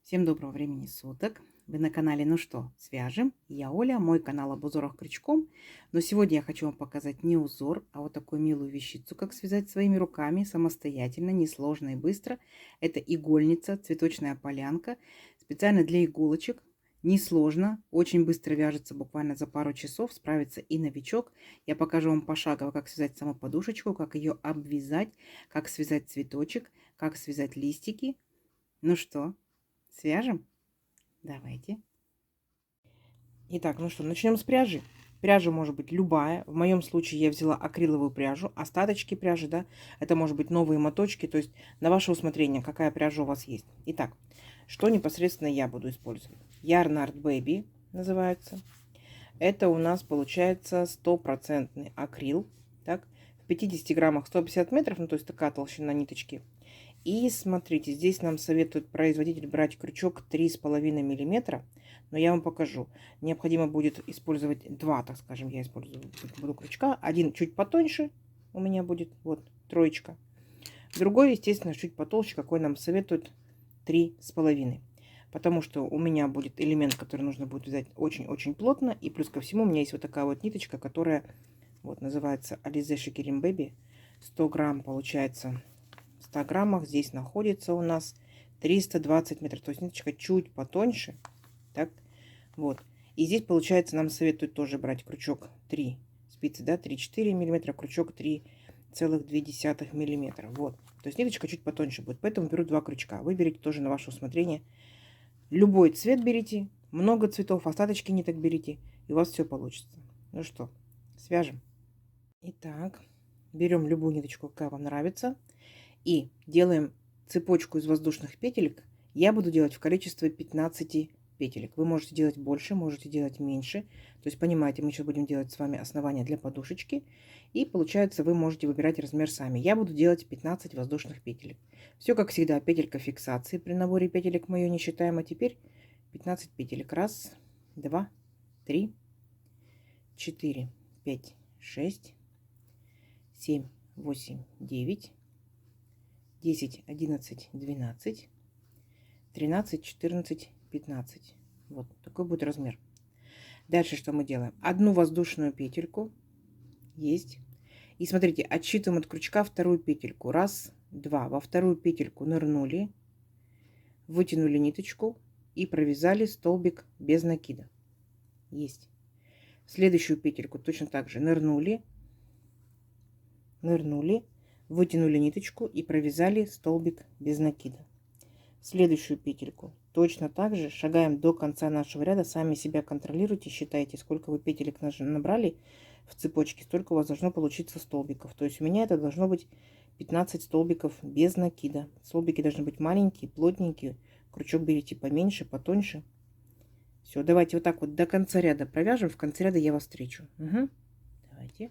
Всем доброго времени суток. Вы на канале «Ну что, свяжем?» Я Оля, мой канал об узорах крючком. Но сегодня я хочу вам показать не узор, а вот такую милую вещицу, как связать своими руками самостоятельно, несложно и быстро. Это игольница, цветочная полянка, специально для иголочек. Несложно, очень быстро вяжется, буквально за пару часов, справится и новичок. Я покажу вам пошагово, как связать саму подушечку, как ее обвязать, как связать цветочек, как связать листики. Ну что, свяжем? Давайте. Итак, ну что, начнем с пряжи. Пряжа может быть любая. В моем случае я взяла акриловую пряжу, остаточки пряжи, да. Это может быть новые моточки, то есть на ваше усмотрение, какая пряжа у вас есть. Итак, что непосредственно я буду использовать? Yarn Art Baby называется. Это у нас получается стопроцентный акрил. Так, в 50 граммах 150 метров, ну то есть такая толщина ниточки. И смотрите, здесь нам советует производитель брать крючок 3,5 миллиметра, но я вам покажу. Необходимо будет использовать два, так скажем, я использую буду крючка. Один чуть потоньше у меня будет, вот, троечка. Другой, естественно, чуть потолще, какой нам советуют 3,5. Потому что у меня будет элемент, который нужно будет взять очень-очень плотно. И плюс ко всему у меня есть вот такая вот ниточка, которая вот называется Alize Shikkerin Baby. 100 грамм получается. 100 граммах здесь находится у нас 320 метров. То есть ниточка чуть потоньше. Так, вот. И здесь, получается, нам советуют тоже брать крючок 3 спицы, да, 3,4 миллиметра, крючок 3,2 миллиметра. Вот. То есть ниточка чуть потоньше будет. Поэтому беру два крючка. Вы берите тоже на ваше усмотрение. Любой цвет берите. Много цветов, остаточки ниток берите. И у вас все получится. Ну что, свяжем. Итак, берем любую ниточку, какая вам нравится. И делаем цепочку из воздушных петелек. Я буду делать в количестве 15 петелек. Вы можете делать больше, можете делать меньше. То есть, понимаете, мы сейчас будем делать с вами основание для подушечки. И получается, вы можете выбирать размер сами. Я буду делать 15 воздушных петелек. Все как всегда, петелька фиксации. При наборе петелек мы ее не считаем. А теперь 15 петелек. Раз, два, три, 4, 5, 6, 7, 8, 9. 10, 11, 12, 13, 14, 15. Вот такой будет размер. Дальше что мы делаем? Одну воздушную петельку. Есть. И смотрите, отсчитываем от крючка вторую петельку. Раз, два. Во вторую петельку нырнули, вытянули ниточку и провязали столбик без накида. Есть. В следующую петельку точно так же нырнули, вытянули ниточку и провязали столбик без накида. Следующую петельку точно так же шагаем до конца нашего ряда. Сами себя контролируйте, считайте, сколько вы петелек набрали в цепочке, столько у вас должно получиться столбиков. То есть у меня это должно быть 15 столбиков без накида. Столбики должны быть маленькие, плотненькие. Крючок берите поменьше, потоньше. Все, давайте вот так вот до конца ряда провяжем. В конце ряда я вас встречу. Угу. Давайте.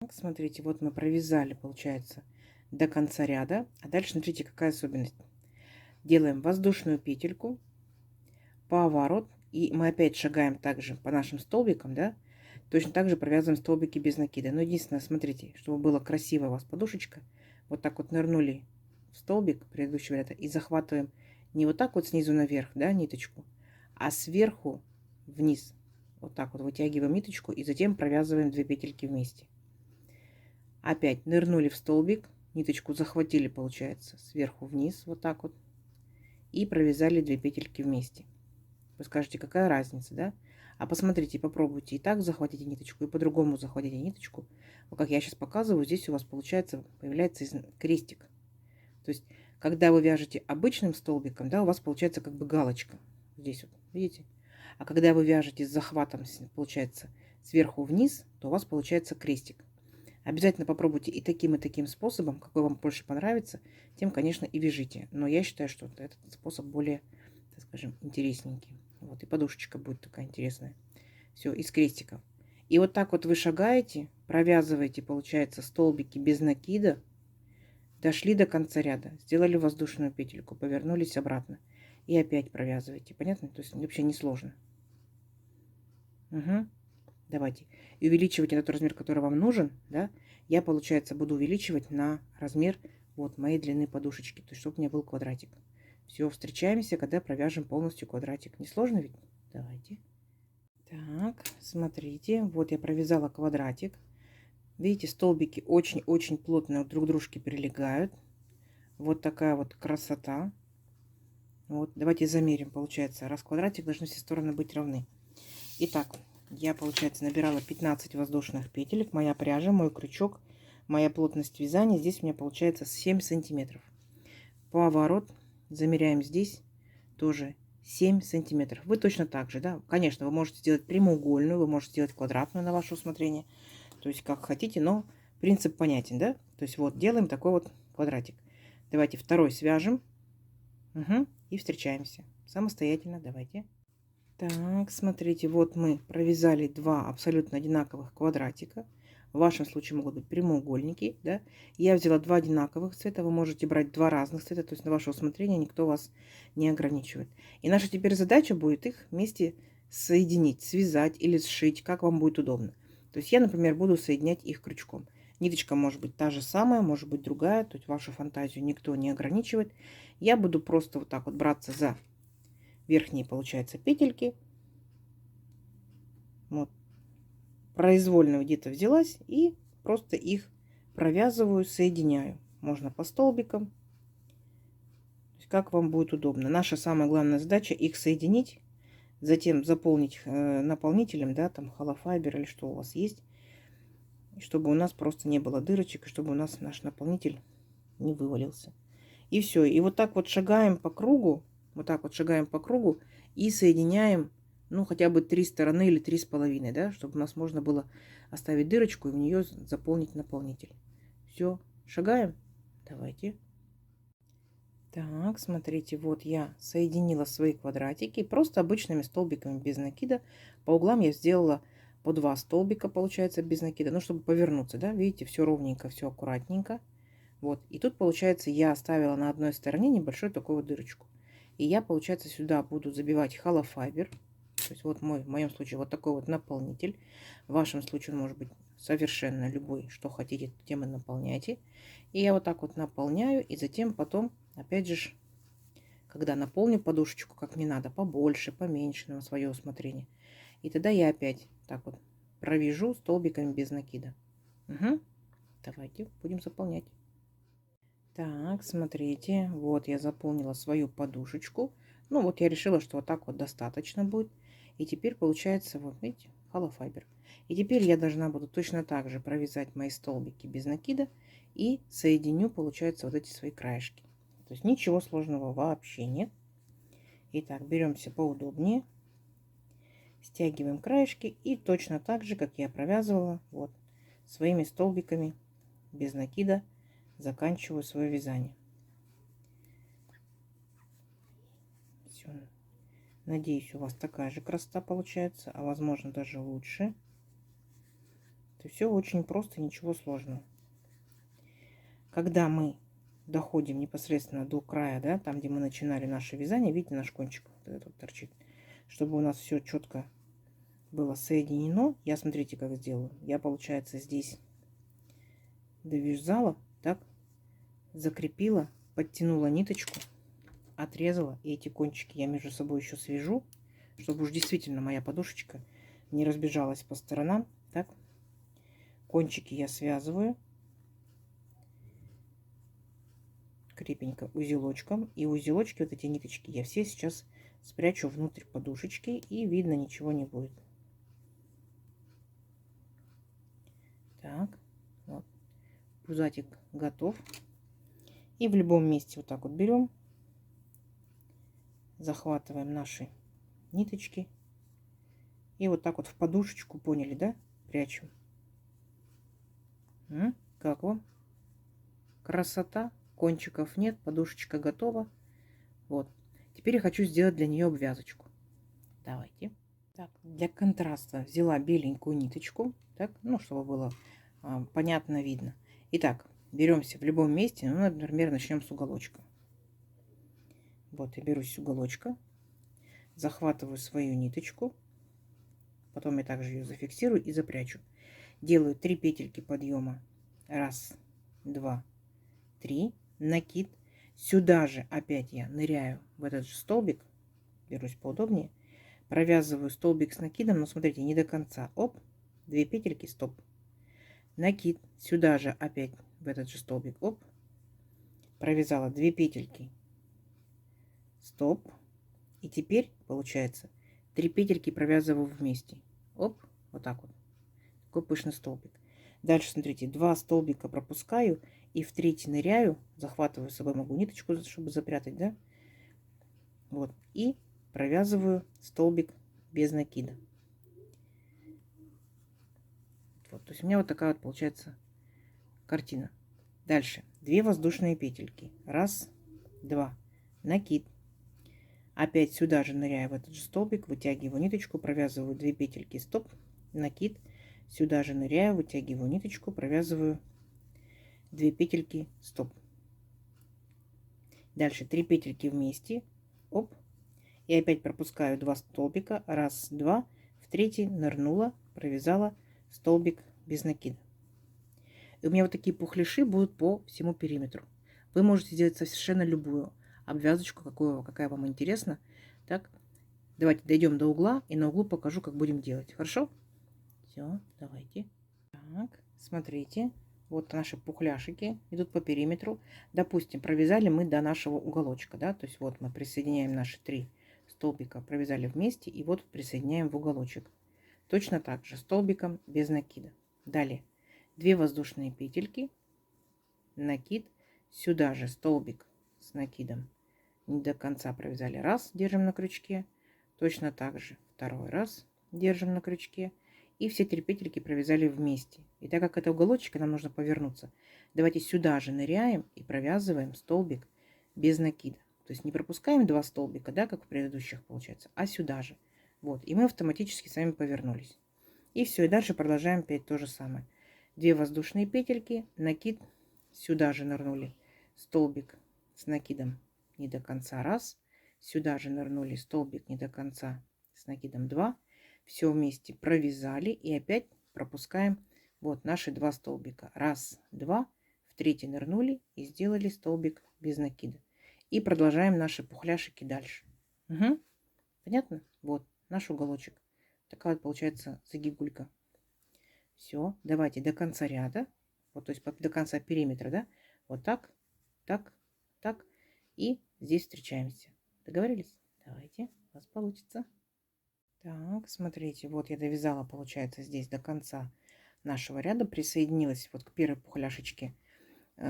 Так, смотрите, вот мы провязали, получается, до конца ряда. А дальше смотрите, какая особенность. Делаем воздушную петельку, поворот, и мы опять шагаем также по нашим столбикам, да, точно так же провязываем столбики без накида. Но единственное, смотрите, чтобы было красиво у вас подушечка, вот так вот нырнули в столбик предыдущего ряда и захватываем не вот так вот снизу наверх, да, ниточку, а сверху вниз. Вот так вот вытягиваем ниточку и затем провязываем 2 петельки вместе. Опять нырнули в столбик, ниточку захватили, получается, сверху вниз, вот так вот, и провязали 2 петельки вместе. Вы скажете, какая разница, да? А посмотрите, попробуйте и так захватите ниточку, и по-другому захватите ниточку. Вот как я сейчас показываю, здесь у вас получается, появляется крестик. То есть, когда вы вяжете обычным столбиком, да, у вас получается как бы галочка. Здесь вот, видите? А когда вы вяжете с захватом, получается, сверху вниз, то у вас получается крестик. Обязательно попробуйте и таким способом, какой вам больше понравится, тем, конечно, и вяжите. Но я считаю, что этот способ более, так скажем, интересненький. Вот, и подушечка будет такая интересная. Все, из крестиков. И вот так вот вы шагаете, провязываете, получается, столбики без накида, дошли до конца ряда, сделали воздушную петельку, повернулись обратно и опять провязываете. Понятно? То есть вообще не сложно. Угу. Давайте. И увеличивать этот размер, который вам нужен, да, я, получается, буду увеличивать на размер вот моей длины подушечки, то есть чтобы у меня был квадратик. Все, встречаемся, когда провяжем полностью квадратик. Несложно ведь? Давайте. Так, смотрите, вот я провязала квадратик. Видите, столбики очень-очень плотно друг к дружке прилегают. Вот такая вот красота. Вот, давайте замерим, получается. Раз квадратик, должны все стороны быть равны. Итак, я, получается, набирала 15 воздушных петелек. Моя пряжа, мой крючок, моя плотность вязания. Здесь у меня получается 7 сантиметров. Поворот замеряем здесь тоже 7 сантиметров. Вы точно так же, да? Конечно, вы можете сделать прямоугольную, вы можете сделать квадратную на ваше усмотрение. То есть как хотите, но принцип понятен, да? То есть вот делаем такой вот квадратик. Давайте второй свяжем. Угу, и встречаемся. Самостоятельно давайте. Так, смотрите, вот мы провязали два абсолютно одинаковых квадратика. В вашем случае могут быть прямоугольники, да. Я взяла два одинаковых цвета, вы можете брать два разных цвета, то есть на ваше усмотрение никто вас не ограничивает. И наша теперь задача будет их вместе соединить, связать или сшить, как вам будет удобно. То есть я, например, буду соединять их крючком. Ниточка может быть та же самая, может быть другая, то есть вашу фантазию никто не ограничивает. Я буду просто вот так вот браться за верхние, получается, петельки. Вот. Произвольно где-то взялась и просто их провязываю, соединяю. Можно по столбикам, то есть как вам будет удобно. Наша самая главная задача их соединить, затем заполнить наполнителем, да, там холофайбер или что у вас есть, чтобы у нас просто не было дырочек, и чтобы у нас наш наполнитель не вывалился. И все. И вот так вот шагаем по кругу, вот так вот шагаем по кругу и соединяем, ну, хотя бы 3 стороны или 3,5, да, чтобы у нас можно было оставить дырочку и в нее заполнить наполнитель. Все, шагаем. Давайте. Так, смотрите, вот я соединила свои квадратики просто обычными столбиками без накида. По углам я сделала по 2 столбика, получается, без накида, ну, чтобы повернуться, да, видите, все ровненько, все аккуратненько. Вот, и тут, получается, я оставила на одной стороне небольшую такую вот дырочку. И я, получается, сюда буду забивать холофайбер. То есть вот в моем случае вот такой вот наполнитель. В вашем случае он может быть совершенно любой, что хотите, тем и наполняйте. И я вот так вот наполняю, и затем потом, опять же, когда наполню подушечку, как мне надо, побольше, поменьше, на свое усмотрение. И тогда я опять так вот провяжу столбиками без накида. Угу. Давайте будем заполнять. Так, смотрите, вот я заполнила свою подушечку. Ну, вот я решила, что вот так вот достаточно будет. И теперь получается, вот видите, холофайбер. И теперь я должна буду точно так же провязать мои столбики без накида и соединю, получается, вот эти свои краешки. То есть ничего сложного вообще нет. Итак, беремся поудобнее, стягиваем краешки и точно так же, как я провязывала, вот, своими столбиками без накида заканчиваю свое вязание. Все. Надеюсь, у вас такая же красота получается, а возможно даже лучше. Это все очень просто, ничего сложного. Когда мы доходим непосредственно до края, да, там, где мы начинали наше вязание, видите, наш кончик вот этот торчит, чтобы у нас все четко было соединено, я смотрите, как сделаю. Я, получается, здесь довязала, так, закрепила, подтянула ниточку, отрезала, и эти кончики я между собой еще свяжу, чтобы уж действительно моя подушечка не разбежалась по сторонам. Так, кончики я связываю крепенько узелочком, и узелочки, вот эти ниточки, я все сейчас спрячу внутрь подушечки, и видно ничего не будет. Так, вот, пузатик готов. И в любом месте вот так вот берем, захватываем наши ниточки и вот так вот в подушечку, поняли, да, прячем. Как вам? Красота. Кончиков нет, подушечка готова. Вот. Теперь я хочу сделать для нее обвязочку. Давайте. Так, для контраста взяла беленькую ниточку, так, ну, чтобы было понятно видно. Итак, беремся в любом месте, ну, например, начнем с уголочка. Вот, я берусь с уголочка, захватываю свою ниточку, потом я также ее зафиксирую и запрячу. Делаю 3 петельки подъема. Раз, два, три. Накид. Сюда же опять я ныряю в этот же столбик, берусь поудобнее, провязываю столбик с накидом, но смотрите, не до конца. Оп, 2 петельки, стоп. Накид, сюда же опять в этот же столбик, оп, провязала 2 петельки, стоп. И теперь получается 3 петельки провязываю вместе. Оп, вот так вот. Такой пышный столбик. Дальше, смотрите, 2 столбика пропускаю и в третий ныряю, захватываю с собой, могу ниточку, чтобы запрятать, да? Вот, и провязываю столбик без накида. Вот, то есть у меня вот такая вот получается картина. Дальше 2 воздушные петельки. Раз, два. Накид. Опять сюда же ныряю в этот же столбик, вытягиваю ниточку, провязываю 2 петельки, стоп, накид. Сюда же ныряю, вытягиваю ниточку, провязываю 2 петельки, стоп. Дальше 3 петельки вместе, оп. И опять пропускаю 2 столбика, раз, два. В третий нырнула, провязала столбик без накида. И у меня вот такие пухляши будут по всему периметру. Вы можете сделать совершенно любую обвязочку, какая вам интересна. Так, давайте дойдем до угла, и на углу покажу, как будем делать. Хорошо? Все, давайте. Так, смотрите. Вот наши пухляшики идут по периметру. Допустим, провязали мы до нашего уголочка, да, то есть вот мы присоединяем наши 3 столбика, провязали вместе, и вот присоединяем в уголочек. Точно так же столбиком без накида. Далее 2 воздушные петельки, накид, сюда же столбик с накидом, не до конца провязали, раз, держим на крючке, точно так же второй раз держим на крючке, и все 3 петельки провязали вместе. И так как это уголочек, нам нужно повернуться, давайте сюда же ныряем и провязываем столбик без накида. То есть не пропускаем 2 столбика, да, как в предыдущих получается, а сюда же. Вот, и мы автоматически сами повернулись. И все, и дальше продолжаем опять то же самое. 2 воздушные петельки, накид, сюда же нырнули, столбик с накидом не до конца, раз, сюда же нырнули, столбик не до конца с накидом, 2, все вместе провязали и опять пропускаем вот наши 2 столбика, раз, два, в третий нырнули и сделали столбик без накида. И продолжаем наши пухляшики дальше. Угу. Понятно? Вот наш уголочек. Такая вот получается загибулька. Все, давайте до конца ряда, вот, то есть до конца периметра, да, вот так, так, так, и здесь встречаемся. Договорились? Давайте, у вас получится. Так, смотрите, вот я довязала, получается, здесь до конца нашего ряда, присоединилась вот к первой пухляшечке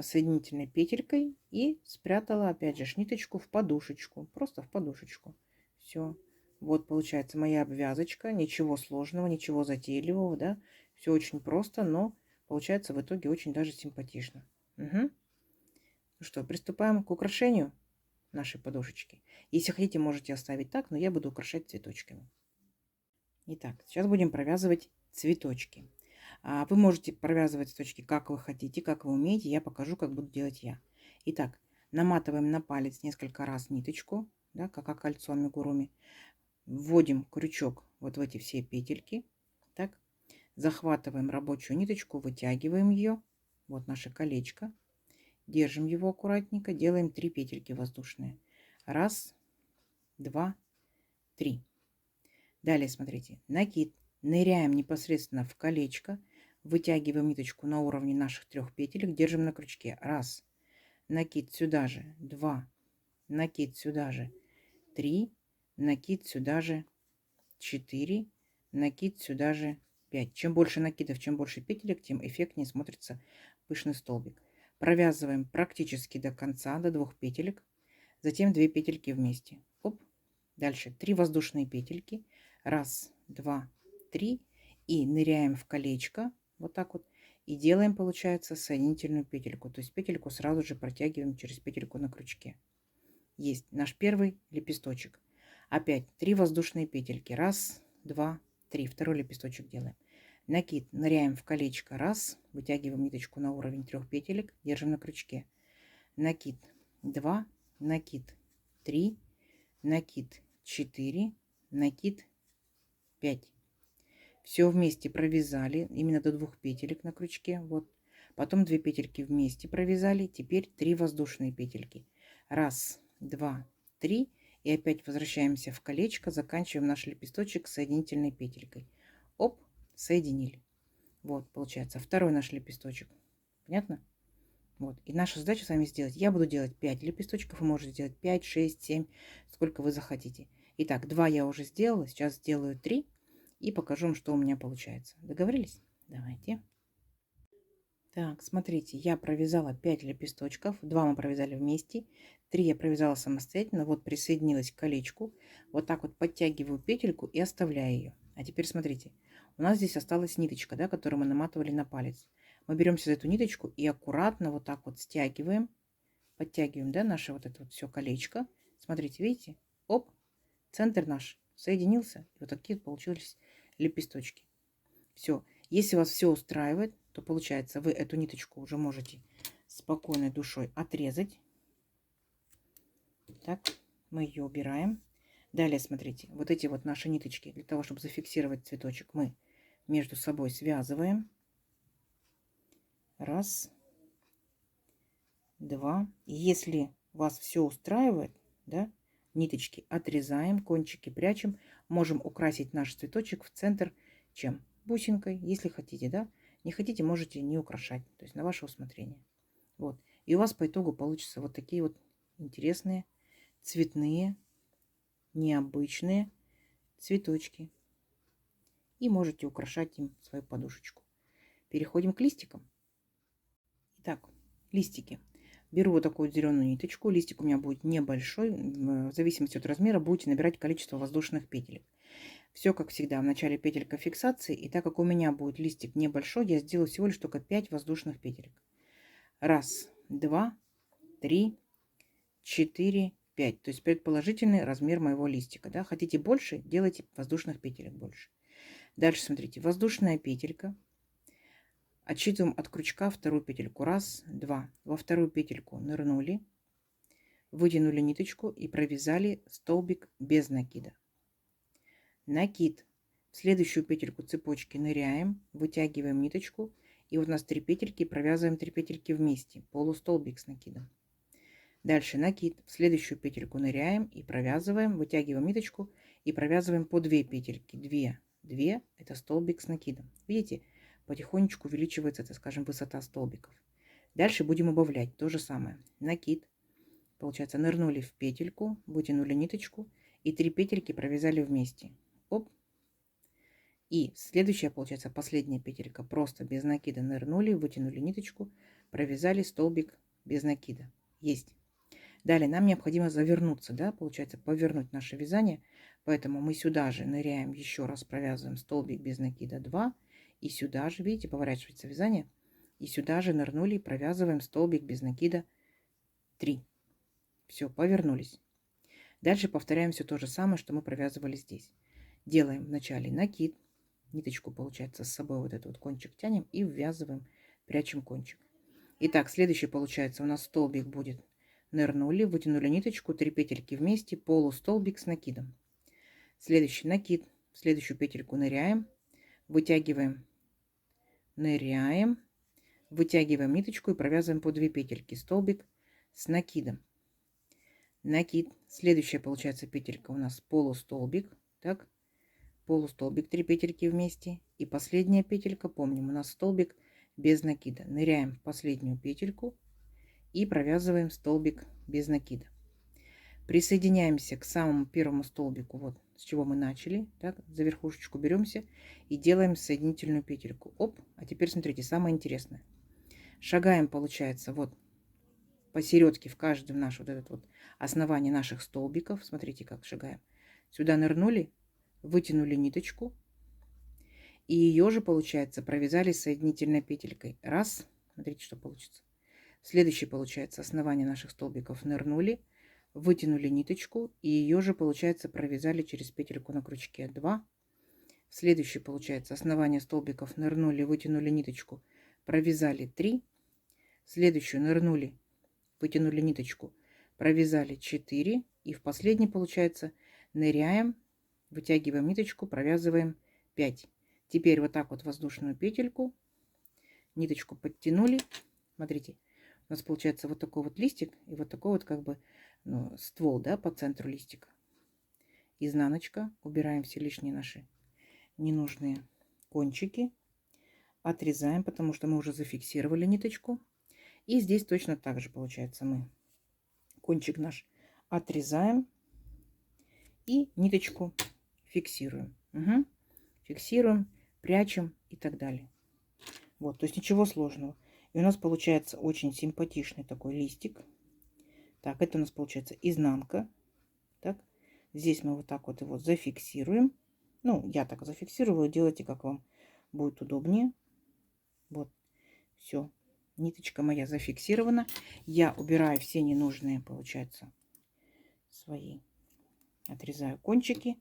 соединительной петелькой и спрятала, опять же, ниточку в подушечку, просто в подушечку. Все. Вот получается моя обвязочка, ничего сложного, ничего затейливого, да, все очень просто, но получается в итоге очень даже симпатично. Угу. Ну что, приступаем к украшению нашей подушечки. Если хотите, можете оставить так, но я буду украшать цветочками. Итак, сейчас будем провязывать цветочки. Вы можете провязывать цветочки как вы хотите, как вы умеете. Я покажу, как буду делать я. Итак, наматываем на палец несколько раз ниточку, да, как кольцо амигуруми. Вводим крючок вот в эти все петельки. Так, захватываем рабочую ниточку, вытягиваем ее. Вот наше колечко. Держим его аккуратненько. Делаем 3 петельки воздушные. Раз, два, три. Далее, смотрите, накид. Ныряем непосредственно в колечко. Вытягиваем ниточку на уровне наших 3 петелек. Держим на крючке. Раз. Накид сюда же. 2. Накид сюда же. 3. Накид сюда же. 4. Накид сюда же. 5. Чем больше накидов, чем больше петелек, тем эффектнее смотрится пышный столбик. Провязываем практически до конца, до 2 петелек. Затем 2 петельки вместе. Оп. Дальше 3 воздушные петельки. Раз, два, три. И ныряем в колечко. Вот так вот. И делаем, получается, соединительную петельку. То есть петельку сразу же протягиваем через петельку на крючке. Есть наш первый лепесточек. Опять 3 воздушные петельки. Раз, два, три. Второй лепесточек делаем. Накид. Ныряем в колечко. Раз. Вытягиваем ниточку на уровень 3 петелек. Держим на крючке. Накид. 2. Накид. 3. Накид. 4. Накид. 5. Все вместе провязали, именно до 2 петелек на крючке. Вот. Потом 2 петельки вместе провязали. Теперь 3 воздушные петельки. Раз, два, три. И опять возвращаемся в колечко, заканчиваем наш лепесточек соединительной петелькой. Оп, соединили. Вот, получается, второй наш лепесточек. Понятно? Вот. И наша задача с вами сделать. Я буду делать 5 лепесточков, вы можете сделать 5, 6, 7, сколько вы захотите. Итак, 2 я уже сделала, сейчас сделаю 3 и покажу вам, что у меня получается. Договорились? Давайте. Так, смотрите, я провязала 5 лепесточков, 2 мы провязали вместе, 3 я провязала самостоятельно, вот присоединилась к колечку, вот так вот подтягиваю петельку и оставляю ее. А теперь смотрите, у нас здесь осталась ниточка, да, которую мы наматывали на палец. Мы беремся за эту ниточку и аккуратно вот так вот стягиваем, подтягиваем, да, наше вот это вот все колечко. Смотрите, видите? Оп, центр наш соединился, и вот такие получились лепесточки. Все. Если вас все устраивает, то получается, вы эту ниточку уже можете спокойной душой отрезать. Так, мы ее убираем. Далее, смотрите, вот эти вот наши ниточки, для того, чтобы зафиксировать цветочек, мы между собой связываем. Раз, два. Если вас все устраивает, да, ниточки отрезаем, кончики прячем. Можем украсить наш цветочек в центр чем? Бусинкой, если хотите, да. Не хотите, можете не украшать, то есть на ваше усмотрение. Вот. И у вас по итогу получится вот такие вот интересные, цветные, необычные цветочки. И можете украшать им свою подушечку. Переходим к листикам. Итак, листики. Беру вот такую зеленую ниточку. Листик у меня будет небольшой. В зависимости от размера будете набирать количество воздушных петелек. Все как всегда. В начале петелька фиксации. И так как у меня будет листик небольшой, я сделаю всего лишь только 5 воздушных петелек. Раз, два, три, 4, 5. То есть предположительный размер моего листика. Да? Хотите больше, делайте воздушных петелек больше. Дальше смотрите. Воздушная петелька. Отсчитываем от крючка вторую петельку. Раз, два. Во вторую петельку нырнули. Вытянули ниточку и провязали столбик без накида. Накид. В следующую петельку цепочки ныряем. Вытягиваем ниточку. И вот у нас 3 петельки. Провязываем 3 петельки вместе. Полустолбик с накидом. Дальше накид. В следующую петельку ныряем и провязываем, вытягиваем ниточку и провязываем по 2 петельки. 2 это столбик с накидом. Видите, потихонечку увеличивается, так скажем, высота столбиков. Дальше будем убавлять. То же самое. Накид. Получается, нырнули в петельку, вытянули ниточку и 3 петельки провязали вместе. Оп. И следующая, получается, последняя петелька. Просто без накида нырнули, вытянули ниточку, провязали столбик без накида. Есть. Далее нам необходимо завернуться, да, получается, повернуть наше вязание. Поэтому мы сюда же ныряем, еще раз провязываем столбик без накида 2. И сюда же, видите, поворачивается вязание. И сюда же нырнули и провязываем столбик без накида 3. Все, повернулись. Дальше повторяем все то же самое, что мы провязывали здесь. Делаем вначале накид. Ниточку, получается, с собой вот этот вот кончик тянем и ввязываем, прячем кончик. Итак, следующий, получается, у нас столбик будет. Нырнули, вытянули ниточку, 3 петельки вместе, полустолбик с накидом. Следующий накид, в следующую петельку ныряем, вытягиваем, ныряем, вытягиваем ниточку и провязываем по 2 петельки, столбик с накидом. Накид, следующая получается петелька у нас полустолбик, так, полустолбик, 3 петельки вместе. И последняя петелька, помним, у нас столбик без накида. Ныряем в последнюю петельку и провязываем столбик без накида. Присоединяемся к самому первому столбику, вот с чего мы начали, так, за верхушечку беремся и делаем соединительную петельку. Оп, а теперь смотрите, самое интересное. Шагаем, получается, вот посередке в каждый наш вот этот вот основание наших столбиков. Смотрите, как шагаем. Сюда нырнули, вытянули ниточку и ее же, получается, провязали соединительной петелькой. Раз, смотрите, что получится. Следующий, получается, основание наших столбиков нырнули, вытянули ниточку и ее же, получается, провязали через петельку на крючке 2. Следующий, получается, основание столбиков нырнули, вытянули ниточку, провязали 3. Следующую нырнули, вытянули ниточку, провязали 4. И в последний, получается, ныряем, вытягиваем ниточку, провязываем 5. Теперь вот так вот воздушную петельку, ниточку подтянули. Смотрите, У нас получается вот такой вот листик и вот такой вот как бы ну, ствол, да, по центру листика. Изнаночка. Убираем все лишние наши ненужные кончики. Отрезаем, потому что мы уже зафиксировали ниточку. И здесь точно так же получается мы кончик наш отрезаем и ниточку фиксируем. Угу. Фиксируем, прячем и так далее. Вот, то есть ничего сложного. И у нас получается очень симпатичный такой листик. Так, это у нас получается изнанка. Так, здесь мы вот так вот его зафиксируем. Ну, я так зафиксирую, делайте, как вам будет удобнее. Вот, все. Ниточка моя зафиксирована. Я убираю все ненужные, получается, свои. Отрезаю кончики.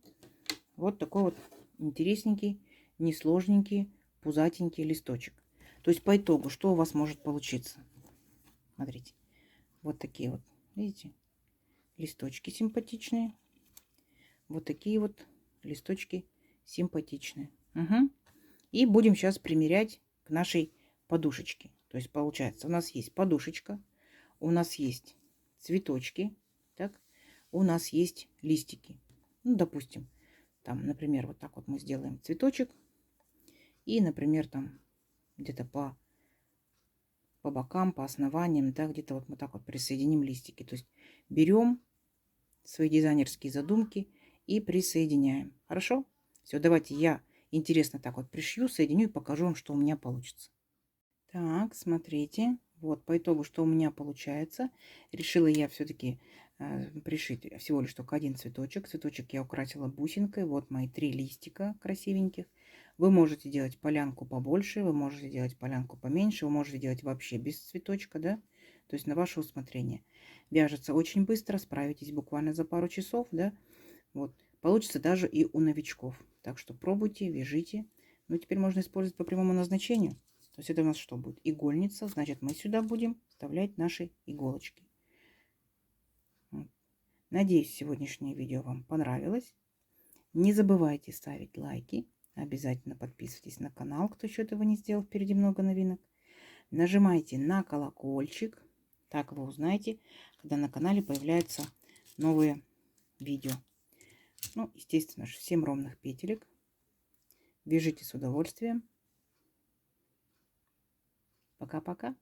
Вот такой вот интересненький, несложненький, пузатенький листочек. То есть по итогу, что у вас может получиться? Смотрите, вот такие вот, видите, листочки симпатичные. Вот такие вот листочки симпатичные. Угу. И будем сейчас примерять к нашей подушечке. То есть получается, у нас есть подушечка, у нас есть цветочки, так, у нас есть листики. Ну, допустим, там, например, вот так вот мы сделаем цветочек. И, например, там где-то по бокам, по основаниям, да, где-то вот мы так вот присоединим листики. То есть берем свои дизайнерские задумки и присоединяем. Хорошо? Все, давайте я интересно так вот пришью, соединю и покажу вам, что у меня получится. Так, смотрите. Вот по итогу, что у меня получается. Решила я все-таки пришить всего лишь только один цветочек. Цветочек я украсила бусинкой. Вот мои 3 листика красивеньких. Вы можете делать полянку побольше, вы можете делать полянку поменьше, вы можете делать вообще без цветочка, да? То есть на ваше усмотрение. Вяжется очень быстро, справитесь буквально за пару часов, да? Вот. Получится даже и у новичков. Так что пробуйте, вяжите. Ну, теперь можно использовать по прямому назначению. То есть это у нас что будет? Игольница. Значит, мы сюда будем вставлять наши иголочки. Вот. Надеюсь, сегодняшнее видео вам понравилось. Не забывайте ставить лайки. Обязательно подписывайтесь на канал, кто еще этого не сделал. Впереди много новинок. Нажимайте на колокольчик. Так вы узнаете, когда на канале появляются новые видео. Ну, естественно, 7 ровных петелек. Вяжите с удовольствием. Пока-пока.